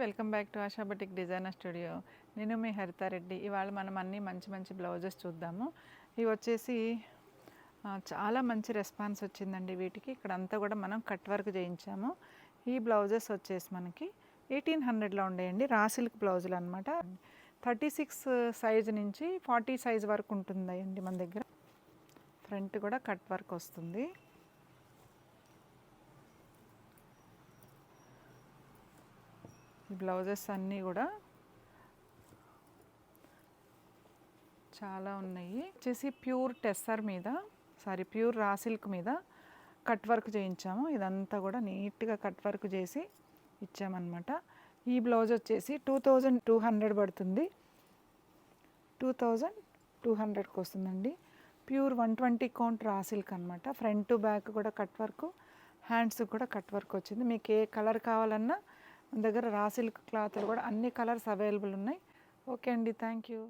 Welcome back to ASHA batik designer studio. నేను మీ హరితారెడ్డి. ఇవాళ మనం అన్ని మంచి మంచి బ్లౌజెస్ చూద్దాము. ఇవి వచ్చేసి చాలా మంచి రెస్పాన్స్ వచ్చిందండి వీటికి. ఇక్కడ అంతా కూడా మనం కట్ వర్క్ చేయించాము. ఈ బ్లౌజెస్ వచ్చేసి మనకి 1800లో ఉండేయండి. రా సిల్క్ బ్లౌజులు అనమాట. 36 సైజు నుంచి 40 సైజ్ వరకు ఉంటుందండి మన దగ్గర. ఫ్రంట్ కూడా కట్ వర్క్ వస్తుంది. ఈ బ్లౌజెస్ అన్నీ కూడా చాలా ఉన్నాయి. వచ్చేసి ప్యూర్ టెస్సర్ మీద ప్యూర్ రా సిల్క్ మీద కట్ వర్క్ చేయించాము. ఇదంతా కూడా నీట్గా కట్ వర్క్ చేసి ఇచ్చామన్నమాట. ఈ బ్లౌజ్ వచ్చేసి 2200 పడుతుంది. 2200కి వస్తుందండి. ప్యూర్ 120 కౌంట్ రా సిల్క్ అనమాట. ఫ్రంట్ బ్యాక్ కూడా కట్ వర్క్, హ్యాండ్స్ కూడా కట్ వర్క్ వచ్చింది. మీకు ఏ కలర్ కావాలన్నా మన దగ్గర రా సిల్క్ క్లాత్లు కూడా అన్ని కలర్స్ అవైలబుల్ ఉన్నాయి. ఓకే అండి, థ్యాంక్ యూ.